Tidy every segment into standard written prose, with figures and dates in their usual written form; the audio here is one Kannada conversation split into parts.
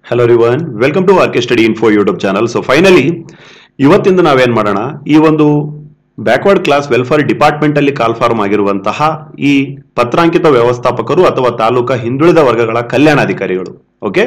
Hello everyone, welcome to RK Study Info YouTube channel. So finally, ಇವತ್ತಿಂದ ನಾವೇನ್ ಮಾಡೋಣ ಈ ಒಂದು ಬ್ಯಾಕ್ವರ್ಡ್ ಕ್ಲಾಸ್ ವೆಲ್ಫೇರ್ ಡಿಪಾರ್ಟ್ಮೆಂಟ್ ಅಲ್ಲಿ ಕಾಲ್ ಫಾರ್ಮ್ ಆಗಿರುವಂತಹ ಈ ಪತ್ರಾಂಕಿತ ವ್ಯವಸ್ಥಾಪಕರು ಅಥವಾ ತಾಲೂಕಾ ಹಿಂದುಳಿದ ವರ್ಗಗಳ ಕಲ್ಯಾಣಾಧಿಕಾರಿಗಳು. ಓಕೆ,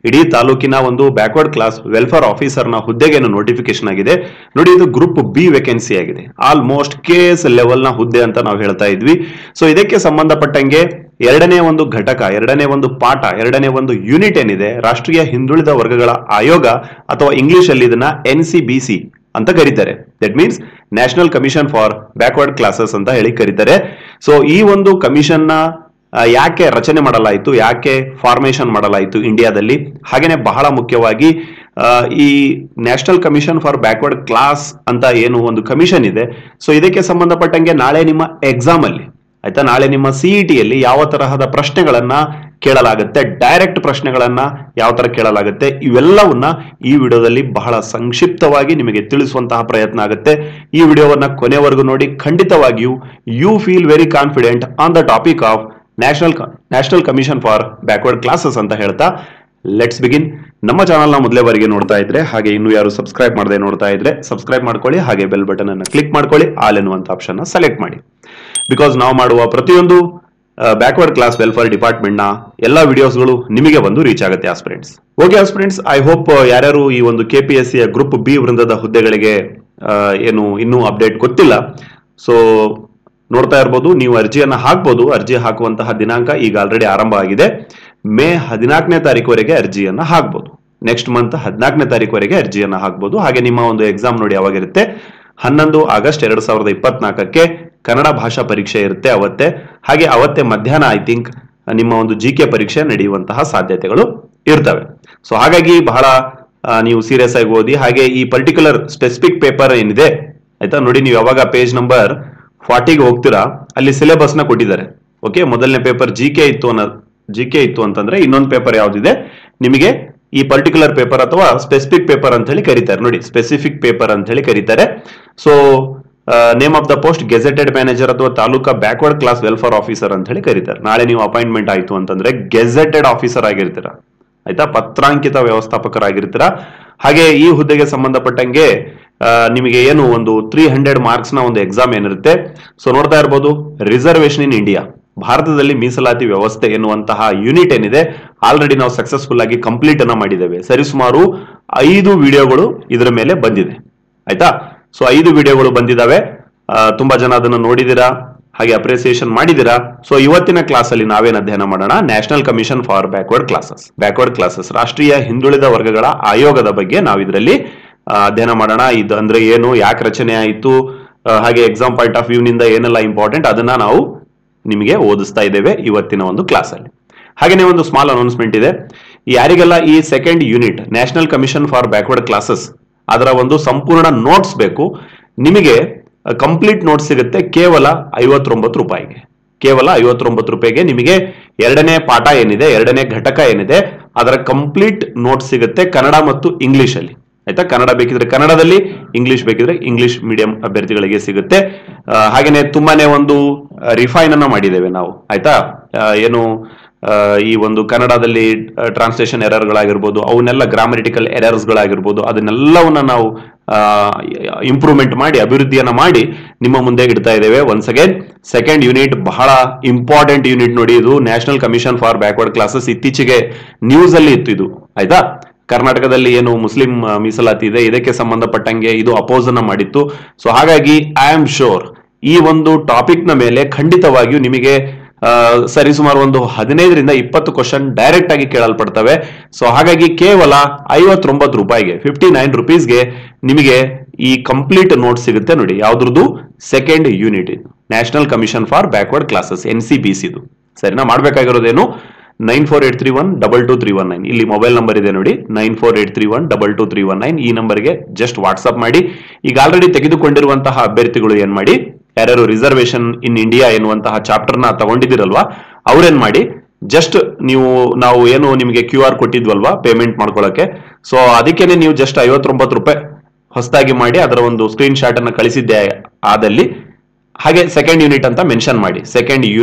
ಇಡೀ ತಾಲೂಕಿನ ಒಂದು ಬ್ಯಾಕ್ವರ್ಡ್ ಕ್ಲಾಸ್ ವೆಲ್ಫೇರ್ ಆಫೀಸರ್ ನ ಹುದ್ದೆಗೆ ನೋಟಿಫಿಕೇಶನ್ ಆಗಿದೆ ನೋಡಿ. ಇದು ಗ್ರೂಪ್ ಬಿ ವೇಕೆನ್ಸಿ ಆಗಿದೆ. ಆಲ್ಮೋಸ್ಟ್ KS ಲೆವೆಲ್ ನ ಹುದ್ದೆ ಅಂತ ನಾವು ಹೇಳ್ತಾ ಇದ್ವಿ. ಸೊ ಇದಕ್ಕೆ ಸಂಬಂಧಪಟ್ಟಂಗೆ ಎರಡನೇ ಒಂದು ಘಟಕ, ಎರಡನೇ ಒಂದು ಪಾಠ, ಎರಡನೇ ಒಂದು ಯೂನಿಟ್ ಏನಿದೆ ರಾಷ್ಟ್ರೀಯ ಹಿಂದುಳಿದ ವರ್ಗಗಳ ಆಯೋಗ ಅಥವಾ ಇಂಗ್ಲಿಷ್ ಅಲ್ಲಿ ಇದನ್ನ NCBC ಅಂತ ಕರೀತಾರೆ. That means national commission for backward classes ಅಂತ ಹೇಳಿ ಕರೀತಾರೆ. ಸೊ ಈ ಒಂದು ಕಮಿಷನ್ ನ ಯಾಕೆ ರಚನೆ ಮಾಡಲಾಯಿತು, ಯಾಕೆ ಫಾರ್ಮೇಶನ್ ಮಾಡಲಾಯಿತು ಇಂಡಿಯಾದಲ್ಲಿ, ಹಾಗೇನೆ ಬಹಳ ಮುಖ್ಯವಾಗಿ ಈ national commission for backward class ಅಂತ ಏನು ಒಂದು ಕಮಿಷನ್ ಇದೆ, ಸೊ ಇದಕ್ಕೆ ಸಂಬಂಧಪಟ್ಟಂಗೆ ನಾಳೆ ನಿಮ್ಮ ಎಕ್ಸಾಮ್ ಅಲ್ಲಿ ಆಯ್ತಾ, ನಾಳೆ ನಿಮ್ಮ CET ಯಲ್ಲಿ ಯಾವ ತರಹದ ಪ್ರಶ್ನೆಗಳನ್ನ ಕೇಳಲಾಗುತ್ತೆ, ಡೈರೆಕ್ಟ್ ಪ್ರಶ್ನೆಗಳನ್ನ ಯಾವ ತರ ಕೇಳಲಾಗುತ್ತೆ, ಇವೆಲ್ಲವನ್ನ ಈ ವಿಡಿಯೋದಲ್ಲಿ ಬಹಳ ಸಂಕ್ಷಿಪ್ತವಾಗಿ ನಿಮಗೆ ತಿಳಿಸುವಂತಹ ಪ್ರಯತ್ನ ಆಗುತ್ತೆ. ಈ ವಿಡಿಯೋವನ್ನ ಕೊನೆವರೆಗೂ ನೋಡಿ. ಖಂಡಿತವಾಗಿಯೂ you feel very confident on the topic of national commission for backward classes ಅಂತ ಹೇಳ್ತಾ ಲೆಟ್ಸ್ ಬಿಗಿನ್. ನಮ್ಮ ಚಾನಲ್ ನ ಮೊದಲೇ ಬಾರಿಗೆ ನೋಡ್ತಾ ಇದ್ರೆ, ಹಾಗೆ ಇನ್ನು ಯಾರು ಸಬ್ಸ್ಕ್ರೈಬ್ ಮಾಡದೆ ನೋಡ್ತಾ ಇದ್ರೆ ಸಬ್ಸ್ಕ್ರೈಬ್ ಮಾಡ್ಕೊಳ್ಳಿ, ಹಾಗೆ ಬೆಲ್ ಬಟನ್ ಅನ್ನು ಕ್ಲಿಕ್ ಮಾಡ್ಕೊಳ್ಳಿ, ಆಲ್ ಎನ್ನುವಂತ ಆಪ್ಷನ್ ಸೆಲೆಕ್ಟ್ ಮಾಡಿ. ಬಿಕಾಸ್ ನಾವು ಮಾಡುವ ಪ್ರತಿಯೊಂದು ಬ್ಯಾಕ್ವರ್ಡ್ ಕ್ಲಾಸ್ ವೆಲ್ಫೇರ್ ಡಿಪಾರ್ಟ್ಮೆಂಟ್ ನ ಎಲ್ಲಾ ವಿಡಿಯೋಸ್ಗಳು ನಿಮಗೆ ಬಂದು ರೀಚ್ ಆಗುತ್ತೆ aspirants. Okay aspirants, I hope ಯಾರ್ಯಾರು ಈ ಒಂದು KPSC ಗ್ರೂಪ್ ಬಿ ವೃಂದದ ಹುದ್ದೆಗಳಿಗೆ ಏನು ಇನ್ನೂ ಅಪ್ಡೇಟ್ ಗೊತ್ತಿಲ್ಲ, ಸೊ ನೋಡ್ತಾ ಇರ್ಬೋದು. ನೀವು ಅರ್ಜಿಯನ್ನ ಹಾಕ್ಬೋದು. ಅರ್ಜಿ ಹಾಕುವಂತಹ ದಿನಾಂಕ ಈಗ ಆಲ್ರೆಡಿ ಆರಂಭ ಆಗಿದೆ. ಮೇ 14ನೇ ತಾರೀಕುವರೆಗೆ ಅರ್ಜಿಯನ್ನ ಹಾಕ್ಬೋದು. ನೆಕ್ಸ್ಟ್ ಮಂತ್ 14ನೇ ತಾರೀಕುವರೆಗೆ ಅರ್ಜಿಯನ್ನ ಹಾಕ್ಬೋದು. ಹಾಗೆ ನಿಮ್ಮ ಒಂದು ಎಕ್ಸಾಮ್ ನೋಡಿ ಯಾವಾಗಿರುತ್ತೆ, 11 ಆಗಸ್ಟ್ 2024ಕ್ಕೆ ಕನ್ನಡ ಭಾಷಾ ಪರೀಕ್ಷೆ ಇರುತ್ತೆ ಅವತ್ತೇ. ಹಾಗೆ ಅವತ್ತೇ ಮಧ್ಯಾಹ್ನ ಐ ಥಿಂಕ್ ನಿಮ್ಮ ಒಂದು GK ಪರೀಕ್ಷೆ ನಡೆಯುವಂತಹ ಸಾಧ್ಯತೆಗಳು ಇರ್ತವೆ. ಸೊ ಹಾಗಾಗಿ ಬಹಳ ನೀವು ಸೀರಿಯಸ್ ಆಗಿ ಓದಿ. ಹಾಗೆ ಈ ಪರ್ಟಿಕ್ಯುಲರ್ ಸ್ಪೆಸಿಫಿಕ್ ಪೇಪರ್ ಏನಿದೆ ಆಯ್ತಾ ನೋಡಿ, ನೀವು ಯಾವಾಗ ಪೇಜ್ ನಂಬರ್ 40ಗೆ ಹೋಗ್ತೀರಾ ಅಲ್ಲಿ ಸಿಲೆಬಸ್ ನ ಕೊಟ್ಟಿದ್ದಾರೆ. ಓಕೆ, ಮೊದಲನೇ ಪೇಪರ್ GK ಇತ್ತು ಅಂತಂದ್ರೆ ಇನ್ನೊಂದು ಪೇಪರ್ ಯಾವ್ದಿದೆ ನಿಮಗೆ ಈ ಪರ್ಟಿಕ್ಯುಲರ್ ಪೇಪರ್ ಅಥವಾ ಸ್ಪೆಸಿಫಿಕ್ ಪೇಪರ್ ಅಂತ ಹೇಳಿ ಕರೀತಾರೆ ನೋಡಿ, ಸ್ಪೆಸಿಫಿಕ್ ಪೇಪರ್ ಅಂತ ಹೇಳಿ ಕರೀತಾರೆ. So name of the post gazetted manager ಅಥವಾ taluka backward class welfare officer ಅಂತ ಹೇಳಿ ಕರೀತಾರೆ. ನಾಳೆ ನೀವು ಅಪಾಯಿಂಟ್ಮೆಂಟ್ ಆಯ್ತು ಅಂತಂದ್ರೆ ಗೆಜೆಟೆಡ್ ಆಫೀಸರ್ ಆಗಿರ್ತೀರಾ ಆಯ್ತಾ, ಪತ್ರಾಂಕಿತ ವ್ಯವಸ್ಥಾಪಕರಾಗಿರ್ತೀರಾ. ಹಾಗೆ ಈ ಹುದ್ದೆಗೆ ಸಂಬಂಧಪಟ್ಟಂಗೆ ನಿಮಗೆ ಏನು ಒಂದು 300 ಮಾರ್ಕ್ಸ್ ನ ಒಂದು ಎಕ್ಸಾಮ್ ಏನಿರುತ್ತೆ. ಸೊ ನೋಡ್ತಾ ಇರ್ಬೋದು, ರಿಸರ್ವೇಶನ್ ಇನ್ ಇಂಡಿಯಾ, ಭಾರತದಲ್ಲಿ ಮೀಸಲಾತಿ ವ್ಯವಸ್ಥೆ ಎನ್ನುವಂತಹ ಯೂನಿಟ್ ಏನಿದೆ ಆಲ್ರೆಡಿ ನಾವು ಸಕ್ಸಸ್ಫುಲ್ ಆಗಿ ಕಂಪ್ಲೀಟ್ ಅನ್ನ ಮಾಡಿದ್ದೇವೆ. ಸರಿಸುಮಾರು 5 ವಿಡಿಯೋಗಳು ಇದರ ಮೇಲೆ ಬಂದಿದೆ ಆಯ್ತಾ. ಸೊ 5 ವಿಡಿಯೋಗಳು ಬಂದಿದ್ದಾವೆ. ತುಂಬಾ ಜನ ಅದನ್ನು ನೋಡಿದಿರಾ, ಹಾಗೆ ಅಪ್ರಿಸಿಯೇಷನ್ ಮಾಡಿದಿರಾ. ಸೊ ಇವತ್ತಿನ ಕ್ಲಾಸ್ ಅಲ್ಲಿ ನಾವೇನ್ ಅಧ್ಯಯನ ಮಾಡೋಣ, national commission for backward classes ರಾಷ್ಟ್ರೀಯ ಹಿಂದುಳಿದ ವರ್ಗಗಳ ಆಯೋಗದ ಬಗ್ಗೆ ನಾವು ಇದರಲ್ಲಿ ಅಧ್ಯಯನ ಮಾಡೋಣ. ಇದು ಅಂದ್ರೆ ಏನು, ಯಾಕೆ ರಚನೆ ಆಯಿತು, ಹಾಗೆ ಎಕ್ಸಾಮ್ ಪಾಯಿಂಟ್ ಆಫ್ ವ್ಯೂ ನಿಂದ ಏನೆಲ್ಲ ಇಂಪಾರ್ಟೆಂಟ್ ಅದನ್ನ ನಾವು ನಿಮಗೆ ಓದಿಸ್ತಾ ಇದ್ದೇವೆ ಇವತ್ತಿನ ಒಂದು ಕ್ಲಾಸ್ ಅಲ್ಲಿ. ಹಾಗೇನೆ ಒಂದು ಸ್ಮಾಲ್ ಅನೌನ್ಸ್ಮೆಂಟ್ ಇದೆ. ಯಾರಿಗೆಲ್ಲ ಈ second unit national commission for backward classes ಅದರ ಒಂದು ಸಂಪೂರ್ಣ ನೋಟ್ಸ್ ಬೇಕು, ನಿಮಗೆ ಕಂಪ್ಲೀಟ್ ನೋಟ್ಸ್ ಸಿಗುತ್ತೆ ಕೇವಲ 59 ರೂಪಾಯಿಗೆ. ಕೇವಲ 59 ರೂಪಾಯಿಗೆ ನಿಮಗೆ ಎರಡನೇ ಪಾಠ ಏನಿದೆ, ಎರಡನೇ ಘಟಕ ಏನಿದೆ ಅದರ ಕಂಪ್ಲೀಟ್ ನೋಟ್ಸ್ ಸಿಗುತ್ತೆ ಕನ್ನಡ ಮತ್ತು ಇಂಗ್ಲಿಷ್ ಅಲ್ಲಿ ಆಯ್ತಾ. ಕನ್ನಡ ಬೇಕಿದ್ರೆ ಕನ್ನಡದಲ್ಲಿ, ಇಂಗ್ಲಿಷ್ ಬೇಕಿದ್ರೆ ಇಂಗ್ಲಿಷ್ ಮೀಡಿಯಂ ಅಭ್ಯರ್ಥಿಗಳಿಗೆ ಸಿಗುತ್ತೆ. ಹಾಗೇನೆ ತುಂಬಾನೇ ಒಂದು ರಿಫೈನ್ ಅನ್ನ ಮಾಡಿದ್ದೇವೆ ನಾವು ಆಯ್ತಾ. ಏನು ಈ ಒಂದು ಕನ್ನಡದಲ್ಲಿ ಟ್ರಾನ್ಸ್ಲೇಷನ್ ಎರರ್ಗಳಾಗಿರ್ಬೋದು, ಅವನ್ನೆಲ್ಲ ಗ್ರಾಮರಿಟಿಕಲ್ ಎರರ್ಸ್ಗಳಾಗಿರ್ಬೋದು, ಅದನ್ನೆಲ್ಲವನ್ನ ನಾವು ಇಂಪ್ರೂವ್ಮೆಂಟ್ ಮಾಡಿ ಅಭಿವೃದ್ಧಿಯನ್ನ ಮಾಡಿ ನಿಮ್ಮ ಮುಂದೆ ಇಡ್ತಾ ಇದ್ದೇವೆ. ಒನ್ಸ್ ಅಗೇನ್ ಸೆಕೆಂಡ್ ಯೂನಿಟ್ ಬಹಳ ಇಂಪಾರ್ಟೆಂಟ್ ಯೂನಿಟ್ ನೋಡಿ. ಇದು national commission for backward classes ಇತ್ತೀಚೆಗೆ ನ್ಯೂಸ್ ಅಲ್ಲಿ ಇತ್ತು ಇದು ಆಯ್ತಾ. ಕರ್ನಾಟಕದಲ್ಲಿ ಏನು ಮುಸ್ಲಿಂ ಮೀಸಲಾತಿ ಇದೆ ಇದಕ್ಕೆ ಸಂಬಂಧಪಟ್ಟಂಗೆ ಇದು ಅಪೋಸ್ ಅನ್ನ ಮಾಡಿತ್ತು. ಸೊ ಹಾಗಾಗಿ ಐ ಆಮ್ ಶೋರ್ ಈ ಒಂದು ಟಾಪಿಕ್ ನ ಮೇಲೆ ಖಂಡಿತವಾಗಿಯೂ ನಿಮಗೆ ಸರಿಸುಮಾರು ಒಂದು 15ರಿಂದ 20 ಕ್ವಶನ್ ಡೈರೆಕ್ಟ್ ಆಗಿ ಕೇಳಲ್ಪಡ್ತವೆ. ಸೊ ಹಾಗಾಗಿ ಕೇವಲ 59 ರೂಪಾಯಿಗೆ 59 ರುಪೀಸ್ಗೆ ನಿಮಗೆ ಈ ಕಂಪ್ಲೀಟ್ ನೋಟ್ ಸಿಗುತ್ತೆ ನೋಡಿ. ಯಾವ್ದ್ರದ್ದು, ಸೆಕೆಂಡ್ ಯೂನಿಟ್ ಇದು national commission for backward classes NCBC ಇದು. ಸರಿನಾ, ಮಾಡ್ಬೇಕಾಗಿರೋದೇನು 9483122319 ಇಲ್ಲಿ ಮೊಬೈಲ್ ನಂಬರ್ ಇದೆ ನೋಡಿ, 9483122319 ಈ ನಂಬರ್ಗೆ ಜಸ್ಟ್ ವಾಟ್ಸ್ಆಪ್ ಮಾಡಿ. ಈಗ ಆಲ್ರೆಡಿ ತೆಗೆದುಕೊಂಡಿರುವಂತಹ ಅಭ್ಯರ್ಥಿಗಳು ಏನ್ ಮಾಡಿ, ಯಾರ್ಯಾರು ರಿಸರ್ವೇಶನ್ ಇನ್ ಇಂಡಿಯಾ ಎನ್ನುವಂತಹ ಚಾಪ್ಟರ್ ನ ತಗೊಂಡಿದ್ದೀರಲ್ವಾ ಅವ್ರೇನ್ ಮಾಡಿ, ಜಸ್ಟ್ ನಾವು ಏನು ನಿಮಗೆ QR ಕೊಟ್ಟಿದ್ವಲ್ವಾ ಪೇಮೆಂಟ್ ಮಾಡ್ಕೊಳ್ಳೋಕೆ, ಸೊ ಅದಕ್ಕೇನೆ ನೀವು ಜಸ್ಟ್ 59 ರೂಪಾಯಿ ಹೊಸದಾಗಿ ಮಾಡಿ ಅದರ ಒಂದು ಸ್ಕ್ರೀನ್ ಶಾಟ್ ಅನ್ನ ಕಳಿಸಿದ್ದೆ ಆದಲ್ಲಿ ಹಾಗೆ ಸೆಕೆಂಡ್ ಯೂನಿಟ್ ಅಂತ ಮೆನ್ಷನ್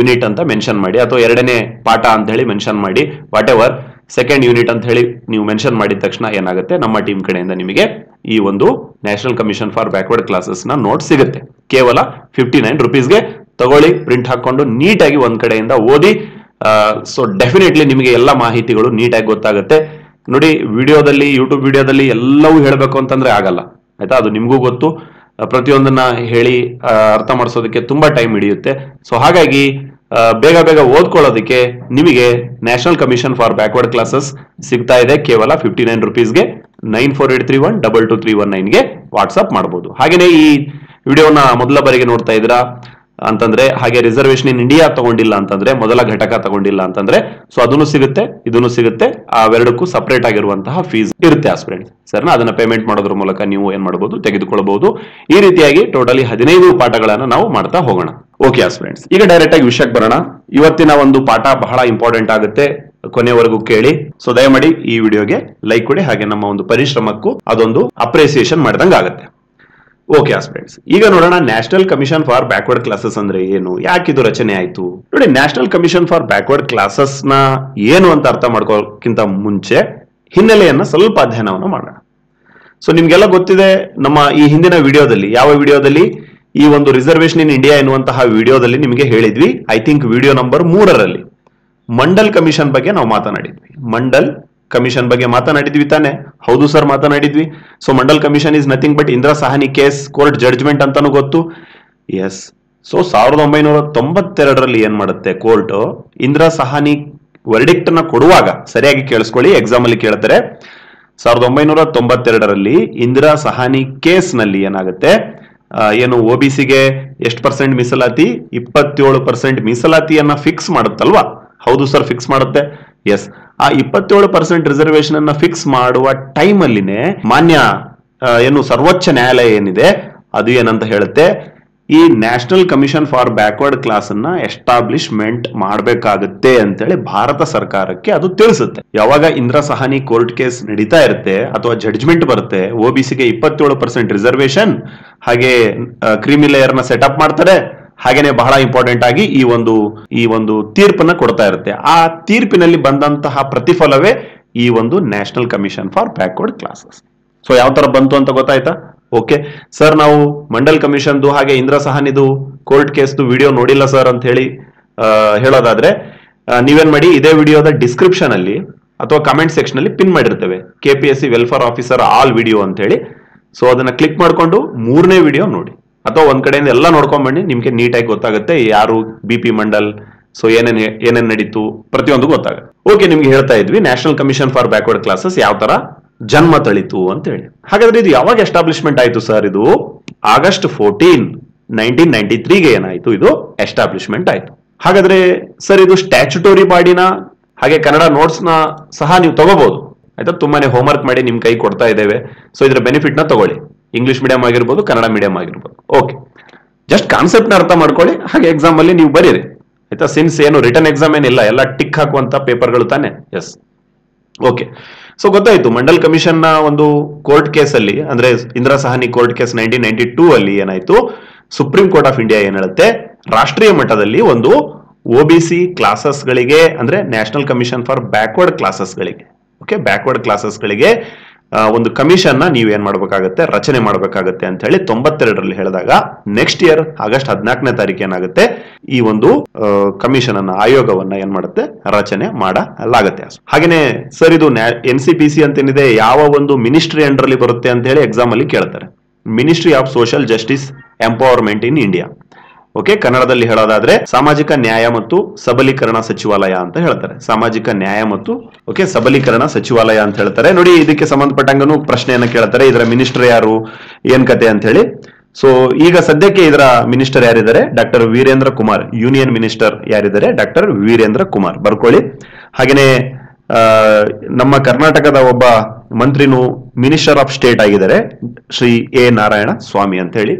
ಮಾಡಿ, ಅಥವಾ ಎರಡನೇ ಪಾಠ ಅಂತ ಹೇಳಿ ಮೆನ್ಷನ್ ಮಾಡಿ, ವಾಟ್ ಎವರ್ ಸೆಕೆಂಡ್ ಯೂನಿಟ್ ಅಂತ ಹೇಳಿ ನೀವು ಮೆನ್ಷನ್ ಮಾಡಿದ ತಕ್ಷಣ ಏನಾಗುತ್ತೆ, ನಮ್ಮ ಟೀಮ್ ಕಡೆಯಿಂದ ನಿಮಗೆ ಈ ಒಂದು national commission for backward classes ನ ನೋಟ್ ಸಿಗುತ್ತೆ. ಕೇವಲ 59 rupeesಗೆ ತಗೊಳ್ಳಿ, ಪ್ರಿಂಟ್ ಹಾಕೊಂಡು ನೀಟಾಗಿ ಒಂದ್ ಕಡೆಯಿಂದ ಓದಿ. ಸೊ ಡೆಫಿನೆಟ್ಲಿ ನಿಮಗೆ ಎಲ್ಲ ಮಾಹಿತಿಗಳು ನೀಟಾಗಿ ಗೊತ್ತಾಗುತ್ತೆ. ನೋಡಿ, ವಿಡಿಯೋದಲ್ಲಿ, ಯೂಟ್ಯೂಬ್ ವಿಡಿಯೋದಲ್ಲಿ ಎಲ್ಲವೂ ಹೇಳಬೇಕು ಅಂತಂದ್ರೆ ಆಗಲ್ಲ, ಆಯ್ತಾ? ಅದು ನಿಮಗೂ ಗೊತ್ತು. ಪ್ರತಿಯೊಂದನ್ನ ಹೇಳಿ ಅರ್ಥ ಮಾಡಿಸೋದಕ್ಕೆ ತುಂಬಾ ಟೈಮ್ ಹಿಡಿಯುತ್ತೆ. ಸೊ ಹಾಗಾಗಿ ಬೇಗ ಬೇಗ ಓದ್ಕೊಳ್ಳೋದಕ್ಕೆ ನಿಮಗೆ national commission for backward classes ಸಿಗ್ತಾ ಇದೆ ಕೇವಲ 59 rupeesಗೆ. 9483122319ಗೆ ವಾಟ್ಸ್ಆಪ್ ಮಾಡಬಹುದು. ಹಾಗೇನೆ ಈ ವಿಡಿಯೋನ ಮೊದಲ ಬಾರಿಗೆ ನೋಡ್ತಾ ಇದ್ದೀರಾ ಅಂತಂದ್ರೆ, ಹಾಗೆ ರಿಸರ್ವೇಶನ್ ಇನ್ ಇಂಡಿಯಾ ತಗೊಂಡಿಲ್ಲ ಅಂತಂದ್ರೆ, ಮೊದಲ ಘಟಕ ತಗೊಂಡಿಲ್ಲ ಅಂತಂದ್ರೆ, ಸೊ ಅದನ್ನು ಸಿಗುತ್ತೆ, ಇದನ್ನು ಸಿಗುತ್ತೆ. ಅವೆರಡಕ್ಕೂ ಸಪರೇಟ್ ಆಗಿರುವಂತಹ ಫೀಸ್ ಇರುತ್ತೆ ಆಸ್ಪಿರೆಂಟ್ಸ್, ಸರಿನಾ? ಅದನ್ನ ಪೇಮೆಂಟ್ ಮಾಡೋದ್ರ ಮೂಲಕ ನೀವು ಏನ್ ಮಾಡಬಹುದು, ತೆಗೆದುಕೊಳ್ಳಬಹುದು. ಈ ರೀತಿಯಾಗಿ ಟೋಟಲಿ 15 ಪಾಠಗಳನ್ನ ನಾವು ಮಾಡ್ತಾ ಹೋಗೋಣ. ಓಕೆ ಆಸ್ಪಿರೆಂಟ್ಸ್, ಈಗ ಡೈರೆಕ್ಟ್ ಆಗಿ ವಿಷಯಕ್ಕೆ ಬರೋಣ. ಇವತ್ತಿನ ಒಂದು ಪಾಠ ಬಹಳ ಇಂಪಾರ್ಟೆಂಟ್ ಆಗುತ್ತೆ, ಕೊನೆವರೆಗೂ ಕೇಳಿ. ಸೊ ದಯಮಾಡಿ ಈ ವಿಡಿಯೋಗೆ ಲೈಕ್ ಕೊಡಿ, ಹಾಗೆ ನಮ್ಮ ಒಂದು ಪರಿಶ್ರಮಕ್ಕೂ ಅದೊಂದು ಅಪ್ರಿಸಿಯೇಷನ್ ಮಾಡಿದಂಗೆ ಆಗುತ್ತೆ. ಓಕೆ ಆಸ್ಪಿರೆಂಟ್ಸ್, ಈಗ ನೋಡೋಣ national commission for backward classes ಅಂದ್ರೆ ಏನು, ಯಾಕೆ ಇದು ರಚನೆ ಆಯ್ತು. ನೋಡಿ, national commission for backward classes ನ ಏನು ಅಂತ ಅರ್ಥ ಮಾಡ್ಕೋಕ್ಕಿಂತ ಮುಂಚೆ ಹಿನ್ನೆಲೆಯನ್ನ ಸ್ವಲ್ಪ ಅಧ್ಯಯನವನ್ನು ಮಾಡೋಣ. ಸೊ ನಿಮ್ಗೆಲ್ಲ ಗೊತ್ತಿದೆ, ನಮ್ಮ ಈ ಹಿಂದಿನ ವಿಡಿಯೋದಲ್ಲಿ, ಯಾವ ವಿಡಿಯೋದಲ್ಲಿ, ಈ ಒಂದು ರಿಸರ್ವೇಶನ್ ಇನ್ ಇಂಡಿಯಾ ಎನ್ನುವಂತಹ ವಿಡಿಯೋದಲ್ಲಿ ನಿಮಗೆ ಹೇಳಿದ್ವಿ, ಐ ಥಿಂಕ್ ವಿಡಿಯೋ ನಂಬರ್ 3ರಲ್ಲಿ ಮಂಡಲ್ ಕಮಿಷನ್ ಬಗ್ಗೆ ನಾವು ಮಾತನಾಡಿದ್ವಿ. ಮಂಡಲ್ ಕಮಿಷನ್ ಬಗ್ಗೆ ಮಾತನಾಡಿದ್ವಿ ತಾನೆ? ಹೌದು ಸರ್, ಮಾತನಾಡಿದ್ವಿ. So Mandal commission is nothing but Indira Sahani case court judgment ಅಂತಾನು ಗೊತ್ತು. ಎಸ್. ಸೊ 1992ರಲ್ಲಿ ಏನ್ ಮಾಡುತ್ತೆ ಕೋರ್ಟ್, ಇಂದಿರಾ ಸಹಾನಿ ವರ್ಡಿಕ್ಟ್ ನ ಕೊಡುವಾಗ, ಸರಿಯಾಗಿ ಕೇಳಿಸ್ಕೊಳ್ಳಿ, ಎಕ್ಸಾಮ್ ಅಲ್ಲಿ ಕೇಳ್ತಾರೆ, 1992ರಲ್ಲಿ ಇಂದಿರಾ ಸಹಾನಿ ಕೇಸ್ ನಲ್ಲಿ ಏನಾಗುತ್ತೆ, ಏನು OBCಗೆ ಎಷ್ಟು % ಮೀಸಲಾತಿ, 27% ಮೀಸಲಾತಿಯನ್ನ ಫಿಕ್ಸ್ ಮಾಡುತ್ತಲ್ವಾ? ಹೌದು ಸರ್, ಫಿಕ್ಸ್ ಮಾಡುತ್ತೆ. ಎಸ್. ಆ 27% ರಿಸರ್ವೇಶನ್ ಅನ್ನ ಫಿಕ್ಸ್ ಮಾಡುವ ಟೈಮ್ ಅಲ್ಲಿನೇ ಮಾನ್ಯ ಏನು ಸರ್ವೋಚ್ಚ ನ್ಯಾಯಾಲಯ ಏನಿದೆ ಅದು ಏನಂತ ಹೇಳುತ್ತೆ, ಈ national commission for backward class ಅನ್ನ ಎಸ್ಟಾಬ್ಲಿಷ್ಮೆಂಟ್ ಮಾಡಬೇಕಾಗುತ್ತೆ ಅಂತೇಳಿ ಭಾರತ ಸರ್ಕಾರಕ್ಕೆ ಅದು ತಿಳಿಸುತ್ತೆ. ಯಾವಾಗ ಇಂದಿರಾ ಸಹಾನಿ ಕೋರ್ಟ್ ಕೇಸ್ ನಡೀತಾ ಇರುತ್ತೆ ಅಥವಾ ಜಡ್ಜ್ಮೆಂಟ್ ಬರುತ್ತೆ, OBCಗೆ 27% ರಿಸರ್ವೇಶನ್, ಹಾಗೆ ಕ್ರೀಮಿ ಲೇಯರ್ ನ ಸೆಟಪ್ ಮಾಡ್ತಾರೆ, ಹಾಗೇನೆ ಬಹಳ ಇಂಪಾರ್ಟೆಂಟ್ ಆಗಿ ಈ ಒಂದು ತೀರ್ಪನ್ನ ಕೊಡ್ತಾ ಇರುತ್ತೆ. ಆ ತೀರ್ಪಿನಲ್ಲಿ ಬಂದಂತಹ ಪ್ರತಿಫಲವೇ ಈ ಒಂದು national commission for backward classes. So ಯಾವ ತರ ಬಂತು ಅಂತ ಗೊತ್ತಾಯ್ತಾ? ಓಕೆ ಸರ್, ನಾವು ಮಂಡಲ್ ಕಮಿಷನ್ದು ಹಾಗೆ ಇಂದಿರಾ ಸಹಾನಿದು ಕೋರ್ಟ್ ಕೇಸ್ದು ವಿಡಿಯೋ ನೋಡಿಲ್ಲ ಸರ್ ಅಂತ ಹೇಳಿ ಹೇಳೋದಾದ್ರೆ, ನೀವೇನ್ ಮಾಡಿ, ಇದೇ ವಿಡಿಯೋದ ಡಿಸ್ಕ್ರಿಪ್ಷನ್ ಅಲ್ಲಿ ಅಥವಾ ಕಮೆಂಟ್ ಸೆಕ್ಷನ್ ಅಲ್ಲಿ ಪಿನ್ ಮಾಡಿರ್ತೇವೆ, KPSC welfare officer all video ಅಂತ ಹೇಳಿ. ಸೊ ಅದನ್ನ ಕ್ಲಿಕ್ ಮಾಡ್ಕೊಂಡು 3ನೇ ವಿಡಿಯೋ ನೋಡಿ, ಅಥವಾ ಒಂದ್ ಕಡೆಯಿಂದ ಎಲ್ಲ ನೋಡ್ಕೊಂಡ್ ಬನ್ನಿ, ನಿಮ್ಗೆ ನೀಟಾಗಿ ಗೊತ್ತಾಗುತ್ತೆ ಯಾರು BP ಮಂಡಲ್, ಸೊ ಏನೇನ್ ನಡೀತು ಪ್ರತಿಯೊಂದು ಗೊತ್ತಾಗುತ್ತೆ. ಓಕೆ, ನಿಮ್ಗೆ ಹೇಳ್ತಾ ಇದ್ವಿ national commission for backward classes ಯಾವ ತರ ಜನ್ಮ ತಳಿತು ಅಂತ ಹೇಳಿ. ಹಾಗಾದ್ರೆ ಇದು ಯಾವಾಗ ಎಸ್ಟಾಬ್ಲಿಷ್ಮೆಂಟ್ ಆಯ್ತು ಸರ್? ಇದು August 14, 1993ಗೆ ಏನಾಯ್ತು, ಇದು ಎಸ್ಟಾಬ್ಲಿಷ್ಮೆಂಟ್ ಆಯ್ತು. ಹಾಗಾದ್ರೆ ಸರ್ ಇದು ಸ್ಟ್ಯಾಚ್ಯುಟೋರಿ ಬಾಡಿನ, ಹಾಗೆ ಕನ್ನಡ ನೋಟ್ಸ್ ನ ಸಹ ನೀವು ತಗೋಬಹುದು, ಆಯ್ತಾ? ತುಂಬಾನೇ ಹೋಮ್ವರ್ಕ್ ಮಾಡಿ ನಿಮ್ ಕೈ ಕೊಡ್ತಾ ಇದ್ದೇವೆ. ಸೊ ಇದ್ರ ಬೆನಿಫಿಟ್ ನ ತಗೊಳ್ಳಿ, ಇಂಗ್ಲಿಷ್ ಮೀಡಿಯಂ ಆಗಿರ್ಬೋದು, ಕನ್ನಡ ಮೀಡಿಯಂ ಆಗಿರ್ಬೋದು. ಓಕೆ, ಜಸ್ಟ್ ಕಾನ್ಸೆಪ್ಟ್ ನ ಅರ್ಥ ಮಾಡ್ಕೊಳ್ಳಿ, ಹಾಗೆ ಎಕ್ಸಾಮ್ ಅಲ್ಲಿ ನೀವು ಬರೀರಿ, ಆಯ್ತಾ? ಸಿನ್ಸ್ ಏನು ರಿಟರ್ನ್ ಎಕ್ಸಾಮ್ ಏನಿಲ್ಲ, ಎಲ್ಲ ಟಿಕ್ ಹಾಕುವಂತ ಪೇಪರ್ಗಳು ತಾನೆ. ಎಸ್. ಓಕೆ, ಸೊ ಗೊತ್ತಾಯ್ತು, ಮಂಡಲ್ ಕಮಿಷನ್ ನ ಒಂದು ಕೋರ್ಟ್ ಕೇಸ್ ಅಲ್ಲಿ, ಅಂದ್ರೆ ಇಂದಿರಾ ಸಹಾನಿ ಕೋರ್ಟ್ ಕೇಸ್ 1992 ಅಲ್ಲಿ ಏನಾಯ್ತು, ಸುಪ್ರೀಂ ಕೋರ್ಟ್ ಆಫ್ ಇಂಡಿಯಾ ಏನ್ ಹೇಳುತ್ತೆ, ರಾಷ್ಟ್ರೀಯ ಮಟ್ಟದಲ್ಲಿ ಒಂದು OBC ಕ್ಲಾಸಸ್ ಗಳಿಗೆ, ಅಂದ್ರೆ national commission for backward classes ಗಳಿಗೆ, ಓಕೆ, ಬ್ಯಾಕ್ವರ್ಡ್ ಕ್ಲಾಸಸ್ ಗಳಿಗೆ ಒಂದು ಕಮಿಷನ್ ನ ನೀವ್ ಏನ್ ಮಾಡ್ಬೇಕಾಗತ್ತೆ, ರಚನೆ ಮಾಡ್ಬೇಕಾಗತ್ತೆ ಅಂತ ಹೇಳಿ 92ರಲ್ಲಿ ಹೇಳಿದಾಗ, ನೆಕ್ಸ್ಟ್ ಇಯರ್ August 14ನೇ ತಾರೀಕು ಏನಾಗುತ್ತೆ, ಈ ಒಂದು ಕಮಿಷನ್ ಅನ್ನ, ಆಯೋಗವನ್ನ ಏನ್ ಮಾಡುತ್ತೆ, ರಚನೆ ಮಾಡಲಾಗತ್ತೆ. ಹಾಗೇನೆ ಸರ್ ಇದು NCPC ಅಂತ ಏನಿದೆ, ಯಾವ ಒಂದು ಮಿನಿಸ್ಟ್ರಿ ಅಂಡರ್ ಅಲ್ಲಿ ಬರುತ್ತೆ ಅಂತ ಹೇಳಿ ಎಕ್ಸಾಮ್ ಅಲ್ಲಿ ಕೇಳ್ತಾರೆ. Ministry of social justice empowerment in India. Okay, ಕನ್ನಡದಲ್ಲಿ ಹೇಳೋದಾದ್ರೆ ಸಾಮಾಜಿಕ ನ್ಯಾಯ ಮತ್ತು ಸಬಲೀಕರಣ ಸಚಿವಾಲಯ ಅಂತ ಹೇಳ್ತಾರೆ. ಸಾಮಾಜಿಕ ನ್ಯಾಯ ಮತ್ತು ಸಬಲೀಕರಣ ಸಚಿವಾಲಯ ಅಂತ ಹೇಳ್ತಾರೆ. ನೋಡಿ, ಇದಕ್ಕೆ ಸಂಬಂಧಪಟ್ಟಂಗನು ಪ್ರಶ್ನೆಯನ್ನ ಕೇಳ್ತಾರೆ, ಇದರ ಮಿನಿಸ್ಟರ್ ಯಾರು, ಏನ್ ಕತೆ ಅಂತ ಹೇಳಿ. ಸೊ ಈಗ ಸದ್ಯಕ್ಕೆ ಇದರ ಮಿನಿಸ್ಟರ್ ಯಾರಿದ್ದಾರೆ, doctor Virendra Kumar. Union minister ಯಾರಿದ್ದಾರೆ, ಡಾಕ್ಟರ್ ವೀರೇಂದ್ರ ಕುಮಾರ್, ಬರ್ಕೊಳ್ಳಿ. ಹಾಗೇನೆ ನಮ್ಮ ಕರ್ನಾಟಕದ ಒಬ್ಬ ಮಂತ್ರಿನು ಮಿನಿಸ್ಟರ್ ಆಫ್ ಸ್ಟೇಟ್ ಆಗಿದ್ದಾರೆ, ಶ್ರೀ A. ನಾರಾಯಣ ಸ್ವಾಮಿ ಅಂತ ಹೇಳಿ.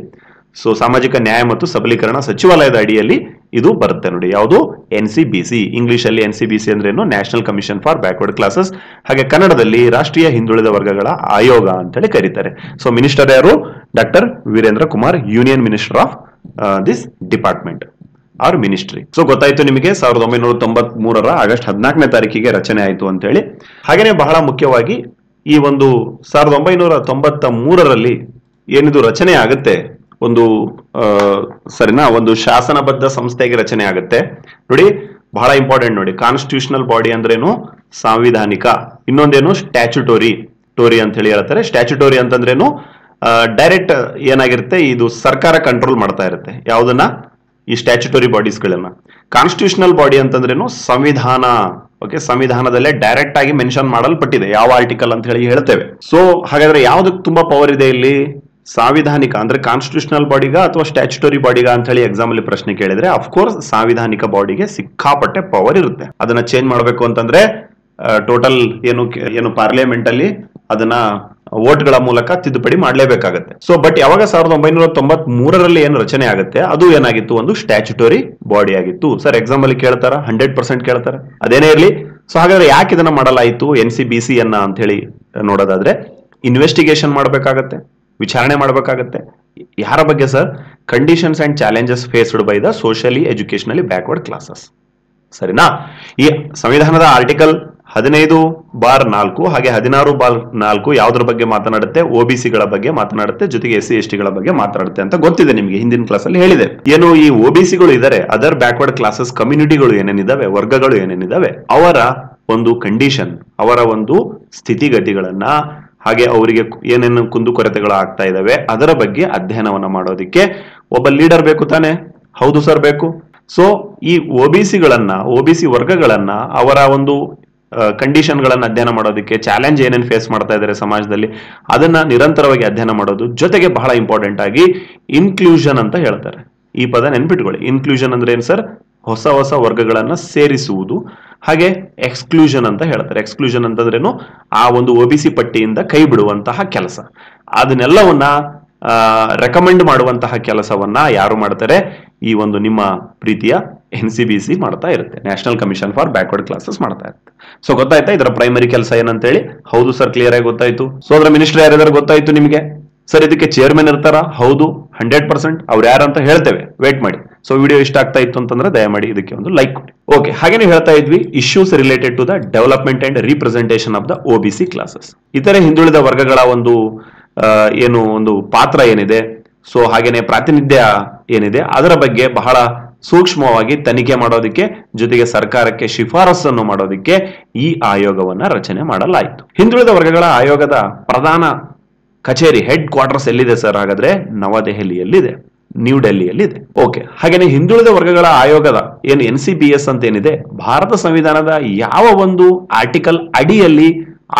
ಸೊ ಸಾಮಾಜಿಕ ನ್ಯಾಯ ಮತ್ತು ಸಬಲೀಕರಣ ಸಚಿವಾಲಯದ ಅಡಿಯಲ್ಲಿ ಇದು ಬರುತ್ತೆ ನೋಡಿ. ಯಾವುದು? NCBC. ಇಂಗ್ಲಿಷ್ ಅಲ್ಲಿ NCBC ಅಂದ್ರೆ ಏನು, national commission for backward classes. ಹಾಗೆ ಕನ್ನಡದಲ್ಲಿ ರಾಷ್ಟ್ರೀಯ ಹಿಂದುಳಿದ ವರ್ಗಗಳ ಆಯೋಗ ಅಂತ ಹೇಳಿ ಕರೀತಾರೆ. ಸೊ ಮಿನಿಸ್ಟರ್ ಯಾರು? Doctor Virendra Kumar, union minister of this department. Or ministry. So ಗೊತ್ತಾಯ್ತು ನಿಮಗೆ 1993 ಆಗಸ್ಟ್ 14ನೇ ತಾರೀಕಿಗೆ ರಚನೆ ಆಯಿತು ಅಂತ ಹೇಳಿ. ಹಾಗೇನೆ ಬಹಳ ಮುಖ್ಯವಾಗಿ ಈ ಒಂದು 1993ರಲ್ಲಿ ಏನಿದು ರಚನೆ ಆಗುತ್ತೆ, ಒಂದು ಸರಿನಾ, ಒಂದು ಶಾಸನಬದ್ಧ ಸಂಸ್ಥೆಗೆ ರಚನೆ ಆಗುತ್ತೆ. ನೋಡಿ ಬಹಳ ಇಂಪಾರ್ಟೆಂಟ್ ನೋಡಿ, ಕಾನ್ಸ್ಟಿಟ್ಯೂಷನಲ್ ಬಾಡಿ ಅಂದ್ರೇನು, ಸಾಂವಿಧಾನಿಕ. ಇನ್ನೊಂದೇನು ಸ್ಟ್ಯಾಚ್ಯುಟೋರಿ ಅಂತ ಹೇಳಿ ಹೇಳ್ತಾರೆ. ಸ್ಟ್ಯಾಚ್ಯುಟೋರಿ ಅಂತಂದ್ರೇನು, ಡೈರೆಕ್ಟ್ ಏನಾಗಿರುತ್ತೆ, ಇದು ಸರ್ಕಾರ ಕಂಟ್ರೋಲ್ ಮಾಡ್ತಾ ಇರುತ್ತೆ ಯಾವುದನ್ನ, ಈ ಸ್ಟ್ಯಾಚ್ಯುಟರಿ ಬಾಡೀಸ್ಗಳನ್ನ. ಕಾನ್ಸ್ಟಿಟ್ಯೂಷನಲ್ ಬಾಡಿ ಅಂತಂದ್ರೇನು, ಸಂವಿಧಾನ. ಓಕೆ, ಸಂವಿಧಾನದಲ್ಲೇ ಡೈರೆಕ್ಟ್ ಆಗಿ ಮೆನ್ಷನ್ ಮಾಡಲ್ಪಟ್ಟಿದೆ ಯಾವ ಆರ್ಟಿಕಲ್ ಅಂತ ಹೇಳಿ ಹೇಳ್ತೇವೆ. ಸೊ ಹಾಗಾದ್ರೆ ಯಾವ್ದಕ್ಕೆ ತುಂಬಾ ಪವರ್ ಇದೆ ಇಲ್ಲಿ, ಸಾಂವಿಧಾನಿಕ ಅಂದ್ರೆ ಕಾನ್ಸ್ಟಿಟ್ಯೂಷನಲ್ ಬಾಡಿಗ ಅಥವಾ ಸ್ಟ್ಯಾಚ್ಯುಟರಿ ಬಾಡಿಗ ಅಂತ ಹೇಳಿ ಎಕ್ಸಾಮ್ ಅಲ್ಲಿ ಪ್ರಶ್ನೆ ಕೇಳಿದ್ರೆ ಅಫ್ಕೋರ್ಸ್ ಸಾಂವಿಧಾನಿಕ ಬಾಡಿಗೆ ಸಿಕ್ಕಾಪಟ್ಟೆ ಪವರ್ ಇರುತ್ತೆ. ಅದನ್ನ ಚೇಂಜ್ ಮಾಡಬೇಕು ಅಂತಂದ್ರೆ ಟೋಟಲ್ ಏನು ಪಾರ್ಲಿಮೆಂಟ್ ಅಲ್ಲಿ ಅದನ್ನ ವೋಟ್ಗಳ ಮೂಲಕ ತಿದ್ದುಪಡಿ ಮಾಡಲೇಬೇಕಾಗತ್ತೆ. ಸೊ ಬಟ್ ಯಾವಾಗ 1993ರಲ್ಲಿ ಏನು ರಚನೆ ಆಗುತ್ತೆ ಅದು ಏನಾಗಿತ್ತು, ಒಂದು ಸ್ಟ್ಯಾಚ್ಯುಟರಿ ಬಾಡಿ ಆಗಿತ್ತು. ಸರ್ ಎಕ್ಸಾಮ್ ಅಲ್ಲಿ ಕೇಳ್ತಾರ, 100% ಕೇಳ್ತಾರೆ, ಅದೇನೇ ಇರಲಿ. ಸೊ ಹಾಗಾದ್ರೆ ಯಾಕೆ ಇದನ್ನ ಮಾಡಲಾಯಿತು NCBC ಅನ್ನ ಅಂತ ಹೇಳಿ ನೋಡೋದಾದ್ರೆ, ಇನ್ವೆಸ್ಟಿಗೇಷನ್ ಮಾಡಬೇಕಾಗತ್ತೆ, ವಿಚಾರಣೆ ಮಾಡಬೇಕಾಗತ್ತೆ. ಯಾರ ಬಗ್ಗೆ sir, conditions and challenges faced by the socially educationally backward classes. ಸರಿನಾ? ಈ ಸಂವಿಧಾನದ ಆರ್ಟಿಕಲ್ 15/4 ಹಾಗೆ 16/4 ಯಾವ್ದ್ರ ಬಗ್ಗೆ ಮಾತನಾಡುತ್ತೆ, OBCಗಳ ಬಗ್ಗೆ ಮಾತನಾಡುತ್ತೆ, ಜೊತೆಗೆ SC/STಗಳ ಬಗ್ಗೆ ಮಾತನಾಡುತ್ತೆ ಅಂತ ಗೊತ್ತಿದೆ ನಿಮ್ಗೆ, ಹಿಂದಿನ ಕ್ಲಾಸ್ ಅಲ್ಲಿ ಹೇಳಿದೆ. ಏನು ಈ OBCಗಳು ಇದಾರೆ, ಅದರ್ ಬ್ಯಾಕ್ವರ್ಡ್ ಕ್ಲಾಸಸ್ ಕಮ್ಯುನಿಟಿಗಳು ಏನೇನಿದಾವೆ, ವರ್ಗಗಳು ಏನೇನಿದಾವೆ, ಅವರ ಒಂದು ಕಂಡೀಷನ್, ಅವರ ಒಂದು ಸ್ಥಿತಿಗತಿಗಳನ್ನ, ಹಾಗೆ ಅವರಿಗೆ ಏನೇನು ಕುಂದುಕೊರತೆಗಳು ಆಗ್ತಾ ಇದಾವೆ ಅದರ ಬಗ್ಗೆ ಅಧ್ಯಯನವನ್ನ ಮಾಡೋದಕ್ಕೆ ಒಬ್ಬ ಲೀಡರ್ ಬೇಕು ತಾನೆ? ಹೌದು ಸರ್, ಬೇಕು. ಸೊ ಈ OBC ವರ್ಗಗಳನ್ನ, ಅವರ ಒಂದು ಕಂಡೀಷನ್ ಗಳನ್ನ ಅಧ್ಯಯನ ಮಾಡೋದಕ್ಕೆ, ಚಾಲೆಂಜ್ ಏನೇನು ಫೇಸ್ ಮಾಡ್ತಾ ಇದ್ದಾರೆ ಸಮಾಜದಲ್ಲಿ ಅದನ್ನ ನಿರಂತರವಾಗಿ ಅಧ್ಯಯನ ಮಾಡೋದು, ಜೊತೆಗೆ ಬಹಳ ಇಂಪಾರ್ಟೆಂಟ್ ಆಗಿ ಇನ್ಕ್ಲೂಷನ್ ಅಂತ ಹೇಳ್ತಾರೆ. ಈ ಪದ ನೆನ್ಪಿಟ್ಕೊಳ್ಳಿ. ಇನ್ಕ್ಲೂಷನ್ ಅಂದ್ರೆ ಏನ್ ಸರ್, ಹೊಸ ವರ್ಗಗಳನ್ನ ಸೇರಿಸುವುದು. ಹಾಗೆ ಎಕ್ಸ್ಕ್ಲೂಷನ್ ಅಂತ ಹೇಳ್ತಾರೆ. ಎಕ್ಸ್ಕ್ಲೂಷನ್ ಅಂತಂದ್ರೇನು, ಆ ಒಂದು OBC ಪಟ್ಟಿಯಿಂದ ಕೈ ಬಿಡುವಂತಹ ಕೆಲಸ. ಅದನ್ನೆಲ್ಲವನ್ನ ರೆಕಮೆಂಡ್ ಮಾಡುವಂತಹ ಕೆಲಸವನ್ನ ಯಾರು ಮಾಡ್ತಾರೆ, ಈ ಒಂದು ನಿಮ್ಮ ಪ್ರೀತಿಯ NCBC ಮಾಡ್ತಾ ಇರುತ್ತೆ, national commission for backward classes ಮಾಡ್ತಾ ಇರುತ್ತೆ. ಸೊ ಗೊತ್ತಾಯ್ತಾ ಇದರ ಪ್ರೈಮರಿ ಕೆಲಸ ಏನಂತ ಹೇಳಿ? ಹೌದು ಸರ್, ಕ್ಲಿಯರ್ ಆಗಿ ಗೊತ್ತಾಯ್ತು. ಸೊ ಅದರ ಮಿನಿಸ್ಟರ್ ಯಾರಿದಾರೆ ಗೊತ್ತಾಯ್ತು ನಿಮಗೆ. ಸರ್ ಇದಕ್ಕೆ ಚೇರ್ಮನ್ ಇರ್ತಾರ? ಹೌದು, 100%. ಅವ್ರು ಯಾರಂತ ಹೇಳ್ತೇವೆ, ವೇಟ್ ಮಾಡಿ. ಸೊ ವಿಡಿಯೋ ಇಷ್ಟ ಆಗ್ತಾ ಇತ್ತು ಅಂತಂದ್ರೆ ದಯಮಾಡಿ ಇದಕ್ಕೆ ಒಂದು ಲೈಕ್ ಕೊಡಿ. ಓಕೆ, ಹಾಗೇನೆ ಹೇಳ್ತಾ ಇದ್ವಿ issues related to the development and representation of the OBC classes. ಇತರೆ ಹಿಂದುಳಿದ ವರ್ಗಗಳ ಏನು ಒಂದು ಪಾತ್ರ ಏನಿದೆ, ಸೊ ಹಾಗೇನೆ ಪ್ರಾತಿನಿಧ್ಯ ಏನಿದೆ, ಅದರ ಬಗ್ಗೆ ಬಹಳ ಸೂಕ್ಷ್ಮವಾಗಿ ತನಿಖೆ ಮಾಡೋದಕ್ಕೆ, ಜೊತೆಗೆ ಸರ್ಕಾರಕ್ಕೆ ಶಿಫಾರಸನ್ನು ಮಾಡೋದಕ್ಕೆ ಈ ಆಯೋಗವನ್ನ ರಚನೆ ಮಾಡಲಾಯಿತು. ಹಿಂದುಳಿದ ವರ್ಗಗಳ ಆಯೋಗದ ಪ್ರಧಾನ ಕಚೇರಿ, ಹೆಡ್ ಕ್ವಾರ್ಟರ್ಸ್ ಎಲ್ಲಿದೆ ಸರ್? ಹಾಗಾದ್ರೆ ನವದೆಹಲಿಯಲ್ಲಿದೆ, ನ್ಯೂ ಡೆಲ್ಲಿಯಲ್ಲಿದೆ. ಓಕೆ, ಹಾಗೇನೆ ಹಿಂದುಳಿದ ವರ್ಗಗಳ ಆಯೋಗದ ಏನು NCBS ಅಂತ ಏನಿದೆ, ಭಾರತ ಸಂವಿಧಾನದ ಯಾವ ಒಂದು ಆರ್ಟಿಕಲ್ ಅಡಿಯಲ್ಲಿ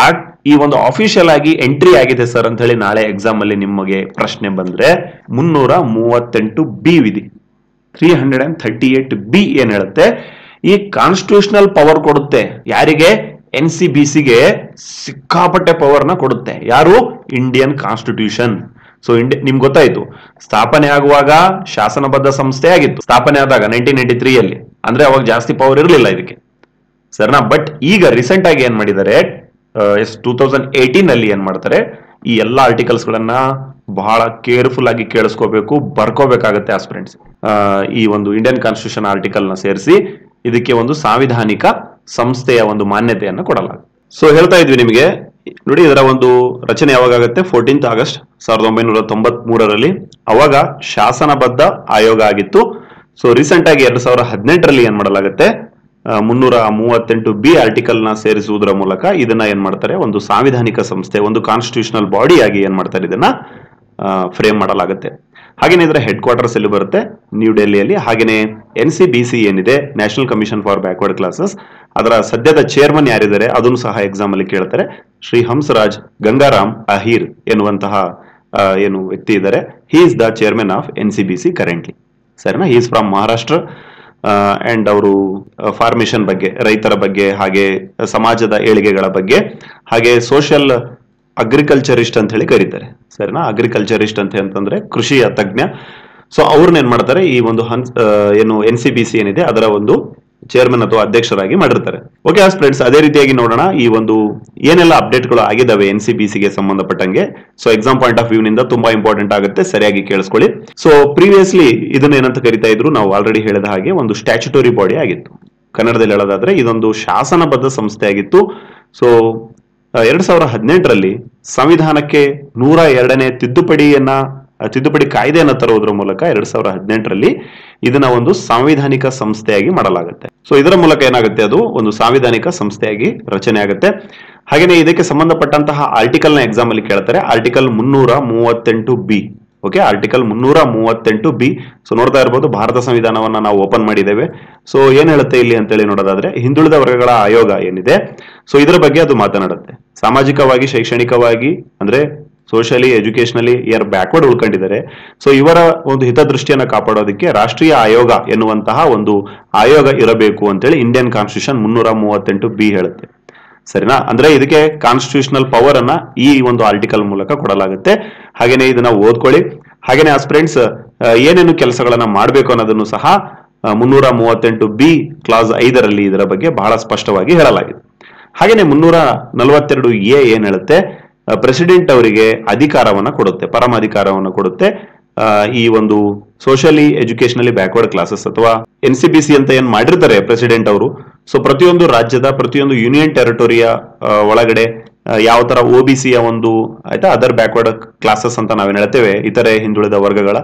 ಈ ಒಂದು ಅಫಿಷಿಯಲ್ ಆಗಿ ಎಂಟ್ರಿ ಆಗಿದೆ ಸರ್ ಅಂತ ಹೇಳಿ ನಾಳೆ ಎಕ್ಸಾಮ್ ಅಲ್ಲಿ ನಿಮಗೆ ಪ್ರಶ್ನೆ ಬಂದ್ರೆ 338B ವಿಧಿ 338B ಏನ್ ಹೇಳುತ್ತೆ, ಈ ಕಾನ್ಸ್ಟಿಟ್ಯೂಷನಲ್ ಪವರ್ ಕೊಡುತ್ತೆ. ಯಾರಿಗೆ? NCBCಗೆ ಸಿಕ್ಕಾಪಟ್ಟೆ ಪವರ್ನ ಕೊಡುತ್ತೆ. ಯಾರು? Indian constitution. ಸೊ ನಿಮ್ಗೆ ಗೊತ್ತಾಯ್ತು, ಸ್ಥಾಪನೆ ಆಗುವಾಗ ಶಾಸನಬದ್ಧ ಸಂಸ್ಥೆ ಆಗಿತ್ತು. ಸ್ಥಾಪನೆ ಆದಾಗ 1983 ಅಂದ್ರೆ ಅವಾಗ ಜಾಸ್ತಿ ಪವರ್ ಇರಲಿಲ್ಲ ಇದಕ್ಕೆ, ಸರಿನಾ? ಬಟ್ ಈಗ ರೀಸೆಂಟ್ ಆಗಿ ಏನ್ ಮಾಡಿದ್ದಾರೆ, 2018 ಏನ್ ಮಾಡ್ತಾರೆ, ಈ ಎಲ್ಲಾ ಆರ್ಟಿಕಲ್ಸ್ ಗಳನ್ನ ಬಹಳ ಕೇರ್ಫುಲ್ ಆಗಿ ಕೇಳಿಸ್ಕೋಬೇಕು, ಬರ್ಕೋಬೇಕಾಗತ್ತೆ ಆಸ್ಪಿರೆಂಟ್ಸ್. ಈ ಒಂದು ಇಂಡಿಯನ್ ಕಾನ್ಸ್ಟಿಟ್ಯೂಷನ್ ಆರ್ಟಿಕಲ್ ನ ಸೇರಿಸಿ ಇದಕ್ಕೆ ಒಂದು ಸಾಂವಿಧಾನಿಕ ಸಂಸ್ಥೆಯ ಒಂದು ಮಾನ್ಯತೆಯನ್ನು ಕೊಡಲಾಗುತ್ತೆ. ಸೊ ಹೇಳ್ತಾ ಇದ್ವಿ ನಿಮಗೆ, ನೋಡಿ ಇದರ ಒಂದು ರಚನೆ ಯಾವಾಗುತ್ತೆ, 14 ಆಗಸ್ಟ್ 1993ರಲ್ಲಿ. ಅವಾಗ ಶಾಸನಬದ್ಧ ಆಯೋಗ ಆಗಿತ್ತು. ಸೊ ರೀಸೆಂಟ್ ಆಗಿ 2018ರಲ್ಲಿ ಏನ್ ಮಾಡಲಾಗುತ್ತೆ, 338B ಆರ್ಟಿಕಲ್ ನ ಸೇರಿಸುವುದರ ಮೂಲಕ ಇದನ್ನ ಏನ್ ಮಾಡ್ತಾರೆ, ಒಂದು ಸಾಂವಿಧಾನಿಕ ಸಂಸ್ಥೆ, ಒಂದು ಕಾನ್ಸ್ಟಿಟ್ಯೂಷನಲ್ ಬಾಡಿ ಆಗಿ ಏನ್ ಮಾಡ್ತಾರೆ, ಇದನ್ನ ಫ್ರೇಮ್ ಮಾಡಲಾಗುತ್ತೆ. ಹಾಗೇನೆ ಇದರ ಹೆಡ್ ಕ್ವಾರ್ಟರ್ಸ್ ಎಲ್ಲಿ ಬರುತ್ತೆ, ನ್ಯೂ ಡೆಲ್ಲಿಯಲ್ಲಿ. ಹಾಗೇನೆ NCBC ಏನಿದೆ, national commission for backward classes, ಅದರ ಸದ್ಯದ ಚೇರ್ಮನ್ ಯಾರಿದ್ದಾರೆ ಅದನ್ನು ಸಹ ಎಕ್ಸಾಮ್ ಅಲ್ಲಿ ಕೇಳ್ತಾರೆ. ಶ್ರೀ ಹಂಸರಾಜ್ ಗಂಗಾರಾಮ್ ಅಹಿರ್ ಎನ್ನುವಂತಹ ಏನು ವ್ಯಕ್ತಿ ಇದ್ದಾರೆ, he is the chairman of NCBC currently. ಸರಿನಾ? He is from Maharashtra. And ಅವರು ಫಾರ್ಮೇಶನ್ ಬಗ್ಗೆ, ರೈತರ ಬಗ್ಗೆ, ಹಾಗೆ ಸಮಾಜದ ಏಳಿಗೆಗಳ ಬಗ್ಗೆ, ಹಾಗೆ ಸೋಷಿಯಲ್ ಅಗ್ರಿಕಲ್ಚರಿಸ್ಟ್ ಅಂತ ಹೇಳಿ ಕರೀತಾರೆ. ಸರಿನಾ? ಅಗ್ರಿಕಲ್ಚರಿಸ್ಟ್ ಅಂತಂದ್ರೆ ಕೃಷಿಯ ತಜ್ಞ. ಸೊ ಅವ್ರನ್ನ ಏನ್ ಮಾಡ್ತಾರೆ, ಈ ಒಂದು ಏನು NCBC ಏನಿದೆ ಅದರ ಒಂದು ಚೇರ್ಮನ್ ಅಥವಾ ಅಧ್ಯಕ್ಷರಾಗಿ ಮಾಡಿರ್ತಾರೆ. ಓಕೆ ಫ್ರೆಂಡ್ಸ್, ಅದೇ ರೀತಿಯಾಗಿ ನೋಡೋಣ ಈ ಒಂದು ಏನೆಲ್ಲ ಅಪ್ಡೇಟ್ಗಳು ಆಗಿದ್ದಾವೆ NCBC ಗೆ ಸಂಬಂಧಪಟ್ಟಂಗೆ. So exam point of view ನಿಂದ ತುಂಬಾ ಇಂಪಾರ್ಟೆಂಟ್ ಆಗುತ್ತೆ, ಸರಿಯಾಗಿ ಕೇಳಿಸ್ಕೊಳ್ಳಿ. ಸೊ ಪ್ರೀವಿಯಸ್ಲಿ ಇದನ್ನ ಏನಂತ ಕರಿತಾ ಇದ್ರು, ನಾವು ಆಲ್ರೆಡಿ ಹೇಳಿದ ಹಾಗೆ ಒಂದು ಸ್ಟ್ಯಾಚ್ಯುಟರಿ ಬಾಡಿ ಆಗಿತ್ತು. ಕನ್ನಡದಲ್ಲಿ ಹೇಳೋದಾದ್ರೆ ಇದೊಂದು ಶಾಸನಬದ್ಧ ಸಂಸ್ಥೆ ಆಗಿತ್ತು. ಸೊ 2018ರಲ್ಲಿ ಸಂವಿಧಾನಕ್ಕೆ 102ನೇ ತಿದ್ದುಪಡಿ ಕಾಯ್ದೆಯನ್ನು ತರುವುದರ ಮೂಲಕ 2018ರಲ್ಲಿ ಇದನ್ನ ಒಂದು ಸಾಂವಿಧಾನಿಕ ಸಂಸ್ಥೆಯಾಗಿ ಮಾಡಲಾಗುತ್ತೆ. ಸೊ ಇದರ ಮೂಲಕ ಏನಾಗುತ್ತೆ, ಅದು ಒಂದು ಸಾಂವಿಧಾನಿಕ ಸಂಸ್ಥೆಯಾಗಿ ರಚನೆ ಆಗುತ್ತೆ. ಹಾಗೇನೆ ಇದಕ್ಕೆ ಸಂಬಂಧಪಟ್ಟಂತಹ ಆರ್ಟಿಕಲ್ ನ ಎಕ್ಸಾಮ್ ಅಲ್ಲಿ ಕೇಳ್ತಾರೆ, article 338B. Okay, article 338B. So ನೋಡ್ತಾ ಇರಬಹುದು, ಭಾರತ ಸಂವಿಧಾನವನ್ನ ನಾವು ಓಪನ್ ಮಾಡಿದ್ದೇವೆ. ಸೊ ಏನ್ ಹೇಳುತ್ತೆ ಇಲ್ಲಿ ಅಂತೇಳಿ ನೋಡೋದಾದ್ರೆ, ಹಿಂದುಳಿದ ವರ್ಗಗಳ ಆಯೋಗ ಏನಿದೆ, ಸೊ ಇದರ ಬಗ್ಗೆ ಅದು ಮಾತನಾಡುತ್ತೆ. ಸಾಮಾಜಿಕವಾಗಿ, ಶೈಕ್ಷಣಿಕವಾಗಿ ಅಂದ್ರೆ ಸೋಷಿಯಲಿ, ಎಜುಕೇಶನಲಿ ಬ್ಯಾಕ್ವರ್ಡ್ ಉಳ್ಕೊಂಡಿದ್ದಾರೆ. ಸೊ ಇವರ ಒಂದು ಹಿತದೃಷ್ಟಿಯನ್ನ ಕಾಪಾಡೋದಕ್ಕೆ ರಾಷ್ಟ್ರೀಯ ಆಯೋಗ ಎನ್ನುವಂತಹ ಒಂದು ಆಯೋಗ ಇರಬೇಕು ಅಂತೇಳಿ ಇಂಡಿಯನ್ ಕಾನ್ಸ್ಟಿಟ್ಯೂಷನ್ 338B ಹೇಳುತ್ತೆ. ಸರಿನಾ? ಅಂದ್ರೆ ಇದಕ್ಕೆ ಕಾನ್ಸ್ಟಿಟ್ಯೂಷನಲ್ ಪವರ್ ಅನ್ನ ಈ ಒಂದು ಆರ್ಟಿಕಲ್ ಮೂಲಕ ಕೊಡಲಾಗುತ್ತೆ. ಹಾಗೇನೆ ಇದನ್ನ ಓದ್ಕೊಳ್ಳಿ. ಹಾಗೇನೆ ಫ್ರೆಂಡ್ಸ್, ಏನೇನು ಕೆಲಸಗಳನ್ನ ಮಾಡಬೇಕು ಅನ್ನೋದನ್ನು ಸಹ 338B ಕ್ಲಾಸ್ 5ರಲ್ಲಿ ಇದರ ಬಗ್ಗೆ ಬಹಳ ಸ್ಪಷ್ಟವಾಗಿ ಹೇಳಲಾಗಿದೆ. ಹಾಗೇನೆ 342A ಏನ್ ಹೇಳುತ್ತೆ, ಪ್ರೆಸಿಡೆಂಟ್ ಅವರಿಗೆ ಅಧಿಕಾರವನ್ನ ಕೊಡುತ್ತೆ, ಪರಮಾಧಿಕಾರವನ್ನು ಕೊಡುತ್ತೆ. ಈ ಒಂದು ಸೋಷಿಯಲಿ ಎಜುಕೇಶನಲಿ ಬ್ಯಾಕ್ವರ್ಡ್ ಕ್ಲಾಸಸ್ ಅಥವಾ NCBC ಅಂತ ಏನ್ ಮಾಡಿರ್ತಾರೆ ಪ್ರೆಸಿಡೆಂಟ್ ಅವರು, ಸೊ ಪ್ರತಿಯೊಂದು ರಾಜ್ಯದ ಪ್ರತಿಯೊಂದು ಯೂನಿಯನ್ ಟೆರಿಟೋರಿಯ ಒಳಗಡೆ ಯಾವ ತರ OBCಯ ಒಂದು ಆಯ್ತಾ ಅದರ್ ಬ್ಯಾಕ್ವರ್ಡ್ ಕ್ಲಾಸಸ್ ಅಂತ ನಾವೇನ್ ಹೇಳ್ತೇವೆ, ಇತರೆ ಹಿಂದುಳಿದ ವರ್ಗಗಳ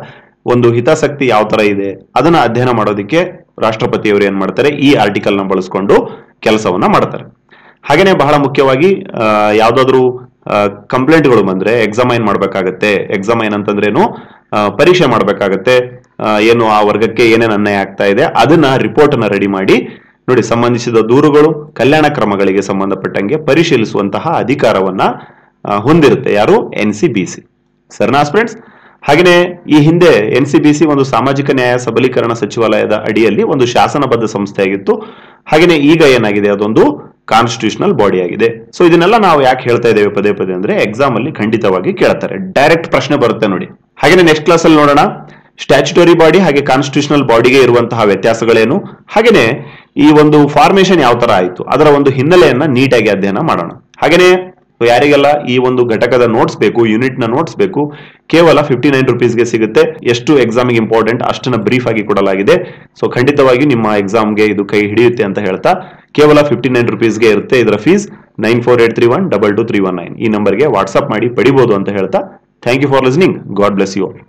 ಒಂದು ಹಿತಾಸಕ್ತಿ ಯಾವ ತರ ಇದೆ ಅದನ್ನ ಅಧ್ಯಯನ ಮಾಡೋದಕ್ಕೆ ರಾಷ್ಟ್ರಪತಿಯವರು ಏನ್ ಮಾಡ್ತಾರೆ, ಈ ಆರ್ಟಿಕಲ್ ನ ಬಳಸ್ಕೊಂಡು ಕೆಲಸವನ್ನ ಮಾಡ್ತಾರೆ. ಹಾಗೇನೆ ಬಹಳ ಮುಖ್ಯವಾಗಿ ಯಾವ್ದಾದ್ರು ಕಂಪ್ಲೇಂಟ್ಗಳು ಬಂದ್ರೆ ಎಕ್ಸಾಮೈನ್ ಮಾಡ್ಬೇಕಾಗತ್ತೆ. ಎಕ್ಸಾಮೈನ್ ಅಂತಂದ್ರೇನು, ಪರೀಕ್ಷೆ ಮಾಡ್ಬೇಕಾಗತ್ತೆ. ಏನು ಆ ವರ್ಗಕ್ಕೆ ಏನೇನು ಅನ್ಯಾಯ ಆಗ್ತಾ ಇದೆ ಅದನ್ನ ರಿಪೋರ್ಟ್ ಅನ್ನ ರೆಡಿ ಮಾಡಿ ನೋಡಿ, ಸಂಬಂಧಿಸಿದ ದೂರುಗಳು, ಕಲ್ಯಾಣ ಕ್ರಮಗಳಿಗೆ ಸಂಬಂಧಪಟ್ಟಂಗೆ ಪರಿಶೀಲಿಸುವಂತಹ ಅಧಿಕಾರವನ್ನ ಹೊಂದಿರುತ್ತೆ ಯಾರು, NCBC. ಸರಿನಾ ಫ್ರೆಂಡ್ಸ್? ಹಾಗೇನೆ ಈ ಹಿಂದೆ NCBC ಒಂದು ಸಾಮಾಜಿಕ ನ್ಯಾಯ ಸಬಲೀಕರಣ ಸಚಿವಾಲಯದ ಅಡಿಯಲ್ಲಿ ಒಂದು ಶಾಸನಬದ್ಧ ಸಂಸ್ಥೆಯಾಗಿತ್ತು. ಹಾಗೇನೆ ಈಗ ಏನಾಗಿದೆ, ಅದೊಂದು ಕಾನ್ಸ್ಟಿಟ್ಯೂಷನಲ್ ಬಾಡಿ ಆಗಿದೆ. ಸೊ ಇದನ್ನೆಲ್ಲ ನಾವು ಯಾಕೆ ಹೇಳ್ತಾ ಇದ್ದೇವೆ ಪದೇ ಪದೇ ಅಂದ್ರೆ, ಎಕ್ಸಾಮ್ ಅಲ್ಲಿ ಖಂಡಿತವಾಗಿ ಕೇಳ್ತಾರೆ, ಡೈರೆಕ್ಟ್ ಪ್ರಶ್ನೆ ಬರುತ್ತೆ ನೋಡಿ. ಹಾಗೇನೆ ನೆಕ್ಸ್ಟ್ ಕ್ಲಾಸ್ ಅಲ್ಲಿ ನೋಡೋಣ ಸ್ಟ್ಯಾಚ್ಯುಟರಿ ಬಾಡಿ ಹಾಗೆ ಕಾನ್ಸ್ಟಿಟ್ಯೂಷನಲ್ ಬಾಡಿಗೆ ಇರುವಂತಹ ವ್ಯತ್ಯಾಸಗಳೇನು, ಹಾಗೇನೆ ಈ ಒಂದು ಫಾರ್ಮೇಶನ್ ಯಾವ ತರ ಆಯ್ತು ಅದರ ಒಂದು ಹಿನ್ನೆಲೆಯನ್ನ ನೀಟಾಗಿ ಅಧ್ಯಯನ ಮಾಡೋಣ. ಹಾಗೇನೆ ಯಾರಿಗೆಲ್ಲ ಈ ಒಂದು ಘಟಕದ ನೋಟ್ಸ್ ಬೇಕು, ಯೂನಿಟ್ ನ ನೋಟ್ಸ್ ಬೇಕು, ಕೇವಲ 59 rupeesಗೆ ಸಿಗುತ್ತೆ. ಎಷ್ಟು ಎಕ್ಸಾಮಿಗೆ ಇಂಪಾರ್ಟೆಂಟ್ ಅಷ್ಟನ್ನ ಬ್ರೀಫ್ ಆಗಿ ಕೊಡಲಾಗಿದೆ. ಸೊ ಖಂಡಿತವಾಗಿ ನಿಮ್ಮ ಎಕ್ಸಾಮ್ಗೆ ಇದು ಕೈ ಹಿಡಿಯುತ್ತೆ ಅಂತ ಹೇಳ್ತಾ, ಕೇವಲ 59 rupeesಗೆ ಇರುತ್ತೆ ಇದರ ಫೀಸ್. 9483122319 ಈ ನಂಬರ್ಗೆ ವಾಟ್ಸ್ಆಪ್ ಮಾಡಿ ಪಡಿಬಹುದು ಅಂತ ಹೇಳ್ತಾ, thank you for listening. God bless you all.